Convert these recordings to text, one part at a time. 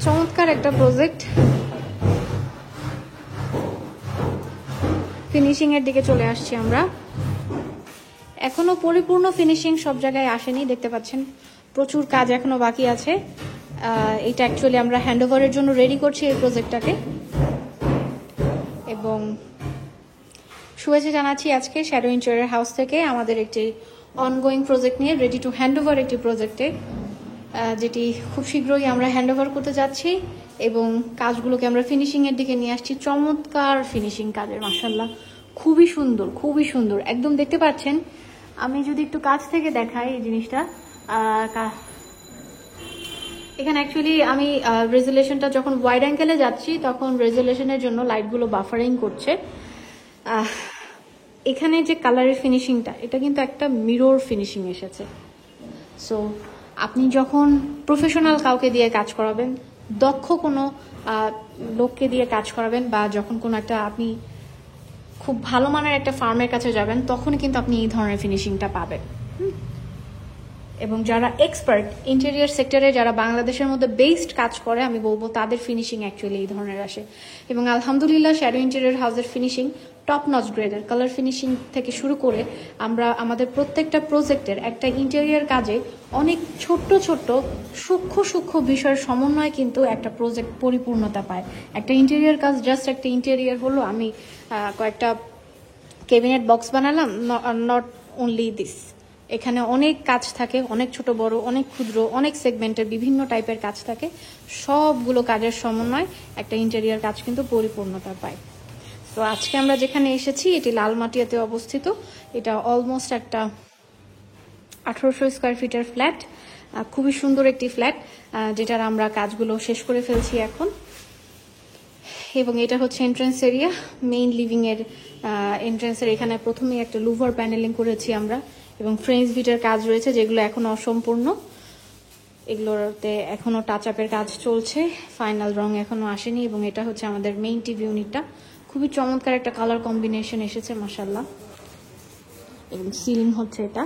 চমৎকার একটা project. Finishing এর দিকে চলে আসছি আমরা। এখনো পরিপূর্ণ ফিনিশিং সব জায়গায় আসেনি, দেখতে পাচ্ছেন প্রচুর কাজ এখনো বাকি আছে। এটা অ্যাকচুয়ালি আমরা হ্যান্ডওভারের জন্য রেডি করছি এই প্রজেক্টটাকে। এবং শুভেচ্ছা জানাচ্ছি আজকে শ্যাডো ইন্টেরিয়র হাউস থেকে আমাদের একটি অনগোয়িং প্রজেক্ট নিয়ে, রেডি টু হ্যান্ডওভার একটি প্রজেক্টে, যেটি খুব শীঘ্রই আমরা হ্যান্ডওভার করতে যাচ্ছি এবং কাজগুলোকে আমরা ফিনিশিং এর দিকে নিয়ে আসছি। চমৎকার ফিনিশিং কাজের, মাশাআল্লাহ, খুবই সুন্দর, খুবই সুন্দর একদম। দেখতে পাচ্ছেন, আমি যদি একটু কাছ থেকে দেখাই এই জিনিসটা, এখানে অ্যাকচুয়ালি আমি রেজুলেশনটা যখন ওয়াইড অ্যাঙ্গেলে যাচ্ছি তখন রেজুলেশনের জন্য লাইটগুলো বাফারিং করছে। এখানে যে কালারের ফিনিশিংটা, এটা কিন্তু একটা মিরর ফিনিশিং এসেছে। সো আপনি যখন প্রফেশনাল কাউকে দিয়ে কাজ করাবেন, দক্ষ কোনো লোককে দিয়ে কাজ করাবেন, বা যখন কোনো একটা আপনি খুব ভালো মানের একটা ফার্মের কাছে যাবেন, তখন কিন্তু আপনি এই ধরনের ফিনিশিংটা পাবেন। এবং যারা এক্সপার্ট ইন্টেরিয়ার সেক্টরে, যারা বাংলাদেশের মধ্যে বেস্ট কাজ করে, আমি বলবো তাদের ফিনিশিং অ্যাকচুয়ালি এই ধরনের আসে। এবং আলহামদুলিল্লাহ শ্যাডো ইন্টেরিয়র হাউসের ফিনিশিং টপ নচ গ্রেডের। কালার ফিনিশিং থেকে শুরু করে আমরা আমাদের প্রত্যেকটা প্রজেক্টের একটা ইন্টেরিয়ার কাজে অনেক ছোট্ট ছোট্ট সূক্ষ্ম সূক্ষ্ম বিষয়ের সমন্বয়ে কিন্তু একটা প্রজেক্ট পরিপূর্ণতা পায়। একটা ইন্টেরিয়ার কাজ জাস্ট একটা ইন্টেরিয়ার হলো, আমি কয়েকটা ক্যাবিনেট বক্স বানালাম, নট অনলি দিস। এখানে অনেক কাজ থাকে, অনেক ছোট বড়, অনেক ক্ষুদ্র, অনেক সেগমেন্টের বিভিন্ন টাইপের কাজ থাকে। সবগুলো কাজের সমন্বয় একটা ইন্টেরিয়ার কাজ কিন্তু পরিপূর্ণতা পায়। তো আজকে আমরা যেখানে এসেছি, এটি লালমাটিয়াতে অবস্থিত। এটা অলমোস্ট একটা 1800 স্কোয়ার ফিটের ফ্ল্যাট, খুবই সুন্দর একটি ফ্ল্যাট, যেটার আমরা কাজগুলো শেষ করে ফেলছি এখন। এবং এটা হচ্ছে এন্ট্রেন্স এরিয়া, মেইন লিভিং এর এন্ট্রেন্সের এখানে প্রথমেই একটা লুভার প্যানেলিং করেছি আমরা, এবং ফ্রেঞ্চ ভিটের কাজ রয়েছে যেগুলো এখনো অসম্পূর্ণ। এগুলোতে এখনো টাচ আপের কাজ চলছে, ফাইনাল রং এখনো আসেনি। এবং এটা হচ্ছে আমাদের মেইন টিভি ইউনিটটা, খুবই চমৎকার একটা কালার কম্বিনেশন এসেছে মাশাআল্লাহ। এবং সিলিং হচ্ছে এটা।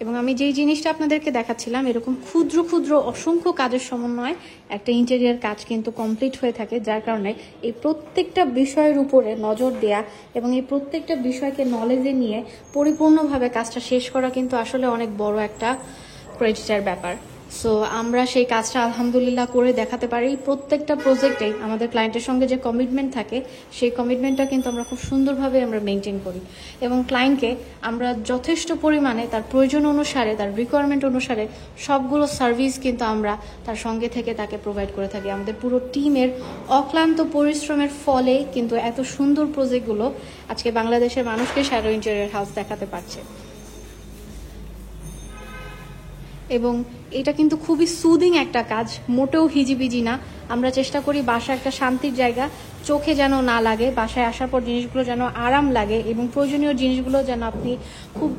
এবং আমি যেই জিনিসটা আপনাদেরকে দেখাচ্ছিলাম, এরকম ক্ষুদ্র ক্ষুদ্র অসংখ্য কাজের সমন্বয়ে একটা ইন্টেরিয়ার কাজ কিন্তু কমপ্লিট হয়ে থাকে, যার কারণে এই প্রত্যেকটা বিষয়ের উপরে নজর দেয়া এবং এই প্রত্যেকটা বিষয়কে নলেজে নিয়ে পরিপূর্ণভাবে কাজটা শেষ করা কিন্তু আসলে অনেক বড় একটা ক্রেডিটের ব্যাপার। সো আমরা সেই কাজটা আলহামদুলিল্লাহ করে দেখাতে পারি। প্রত্যেকটা প্রজেক্টেই আমাদের ক্লায়েন্টের সঙ্গে যে কমিটমেন্ট থাকে, সেই কমিটমেন্টটা কিন্তু আমরা খুব সুন্দরভাবে আমরা মেনটেন করি। এবং ক্লায়েন্টকে আমরা যথেষ্ট পরিমাণে তার প্রয়োজন অনুসারে, তার রিকোয়ারমেন্ট অনুসারে সবগুলো সার্ভিস কিন্তু আমরা তার সঙ্গে থেকে তাকে প্রোভাইড করে থাকি। আমাদের পুরো টিমের অক্লান্ত পরিশ্রমের ফলে কিন্তু এত সুন্দর প্রজেক্টগুলো আজকে বাংলাদেশের মানুষকে শ্যাডো ইন্টেরিয়র হাউস দেখাতে পারছে। এবং এটা কিন্তু খুবই সুদিং একটা কাজ, মোটেও হিজিবিজি না। আমরা চেষ্টা করি বাসা একটা শান্তির জায়গা, চোখে যেন না লাগে, বাসায় আসার পর জিনিসগুলো যেন আরাম লাগে, এবং প্রয়োজনীয় জিনিসগুলো যেন আপনি খুব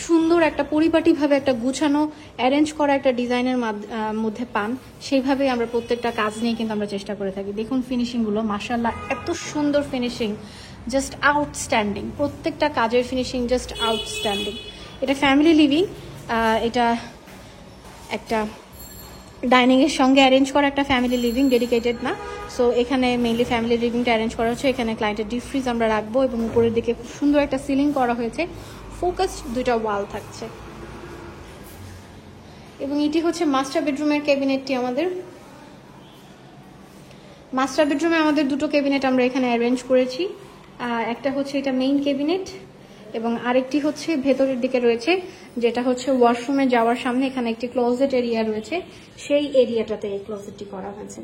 সুন্দর একটা পরিপাটিভাবে একটা গুছানো অ্যারেঞ্জ করা একটা ডিজাইনের মধ্যে পান। সেইভাবেই আমরা প্রত্যেকটা কাজ নিয়ে কিন্তু আমরা চেষ্টা করে থাকি। দেখুন ফিনিশিংগুলো, মাশাআল্লাহ, এত সুন্দর ফিনিশিং, জাস্ট আউটস্ট্যান্ডিং। প্রত্যেকটা কাজের ফিনিশিং জাস্ট আউটস্ট্যান্ডিং। এটা ফ্যামিলি লিভিং, এটা একটা ডাইনিং এর সঙ্গে অ্যারেঞ্জ করা একটা ফ্যামিলি লিভিং, ডেডিকেটেড না। সো এখানে মেইনলি ফ্যামিলি লিভিংটা অ্যারেঞ্জ করা হচ্ছে। এখানে ক্লায়েন্টের ডিপ ফ্রিজ আমরা রাখবো, এবং উপরের দিকে খুব সুন্দর একটা সিলিং করা হয়েছে, ফোকাসড দুইটা ওয়াল থাকছে। এবং এটি হচ্ছে মাস্টার বেডরুমের ক্যাবিনেটটি। আমাদের মাস্টার বেডরুমে আমাদের দুটো ক্যাবিনেট আমরা এখানে অ্যারেঞ্জ করেছি। একটা হচ্ছে এটা মেইন ক্যাবিনেট, এবং আরেকটি হচ্ছে ভেতরের দিকে রয়েছে, যেটা হচ্ছে ওয়াশরুমে যাওয়ার সামনে এখানে একটি ক্লোজেট এরিয়া রয়েছে, সেই এরিয়াটাতে এই ক্লোজেটটি করা হয়েছে।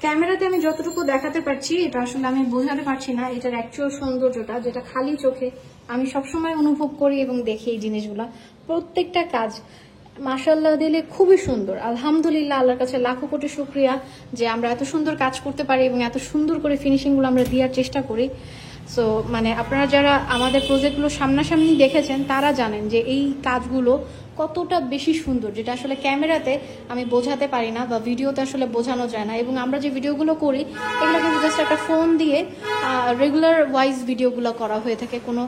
ক্যামেরাতে আমি যতটুকু দেখাতে পারছি, এটা আসলে আমি বোঝাতে পারছি না এটার অ্যাকচুয়াল সৌন্দর্যটা, যেটা খালি চোখে আমি সবসময় অনুভব করি এবং দেখি এই জিনিসগুলা। প্রত্যেকটা কাজ মাশাআল্লাহ দিলে খুবই সুন্দর। আলহামদুলিল্লাহ, আল্লাহর কাছে লাখো কোটি শুকরিয়া যে আমরা এত সুন্দর কাজ করতে পারি এবং এত সুন্দর করে ফিনিশিংগুলো আমরা দেওয়ার চেষ্টা করি। সো মানে আপনারা যারা আমাদের প্রজেক্টগুলো সামনাসামনি দেখেছেন তারা জানেন যে এই কাজগুলো কতটা বেশি সুন্দর, যেটা আসলে ক্যামেরাতে আমি বোঝাতে পারি না বা ভিডিওতে আসলে বোঝানো যায় না। এবং আমরা যে ভিডিওগুলো করি এগুলো কিন্তু জাস্ট একটা ফোন দিয়ে রেগুলার ওয়াইজ ভিডিওগুলো করা হয়ে থাকে, কোনো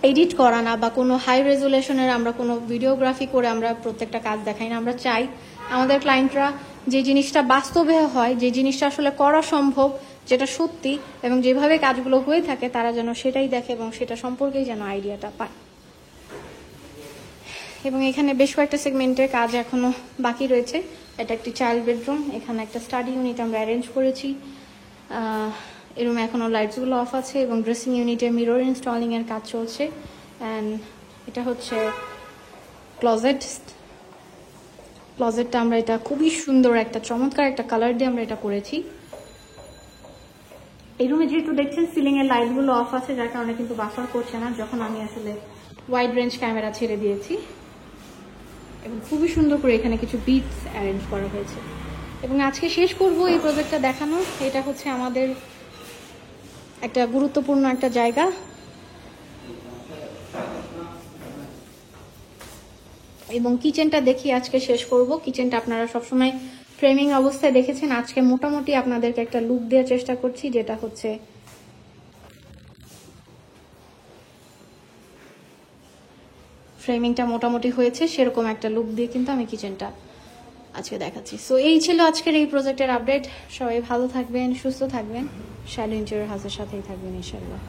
এডিট করা না বা কোনো হাই রেজুলেশনের আমরা কোনো ভিডিওগ্রাফি করে আমরা প্রত্যেকটা কাজ দেখাই না। আমরা চাই আমাদের ক্লায়েন্টরা যে জিনিসটা বাস্তবে হয়, যে জিনিসটা আসলে করা সম্ভব, যেটা সত্যি এবং যেভাবে কাজগুলো হয়ে থাকে তারা যেন সেটাই দেখে এবং সেটা সম্পর্কেই যেন আইডিয়াটা পায়। এবং এখানে বেশ কয়েকটা সেগমেন্টের কাজ এখনো বাকি রয়েছে। এটা একটি চাইল্ড বেডরুম, এখানে একটা স্টাডি ইউনিট আমরা অ্যারেঞ্জ করেছি। এই রুমে এখনো লাইটসগুলো অফ আছে এবং ড্রেসিং ইউনিটে মিরর ইনস্টলিং এর কাজ চলছে। অ্যান্ড এটা হচ্ছে ক্লোজেটটা আমরা এটা খুবই সুন্দর একটা চমৎকার একটা কালার দিয়ে আমরা এটা করেছি। এই রুমে যেহেতু দেখছেন সিলিং এর লাইটগুলো অফ আছে, যার কারণে কিন্তু বাফার করছে না যখন আমি আসলে ওয়াইড রেঞ্জ ক্যামেরা ছেড়ে দিয়েছি। এবং খুবই সুন্দর করে এখানে কিছু বিটস অ্যারেঞ্জ করা হয়েছে। এবং আজকে শেষ করব এই প্রজেক্টটা দেখানো। এটা হচ্ছে আমাদের একটা গুরুত্বপূর্ণ একটা জায়গা। এবং কিচেনটা দেখি আজকে শেষ করব। কিচেনটা আপনারা সবসময় ফ্রেমিং অবস্থায় দেখেছেন, আজকে মোটামুটি আপনাদেরকে একটা লুক দেওয়ার চেষ্টা করছি, যেটা হচ্ছে ফ্রেমিংটা মোটামুটি হয়েছে সেরকম একটা লুক দিয়ে কিন্তু আমি কিচেনটা আজকে দেখাচ্ছি। সো এই ছিল আজকের এই প্রজেক্টের আপডেট। সবাই ভালো থাকবেন, সুস্থ থাকবেন, শ্যালো ইন্টেরিয়র হাউসের সাথেই থাকবেন ইনশাআল্লাহ।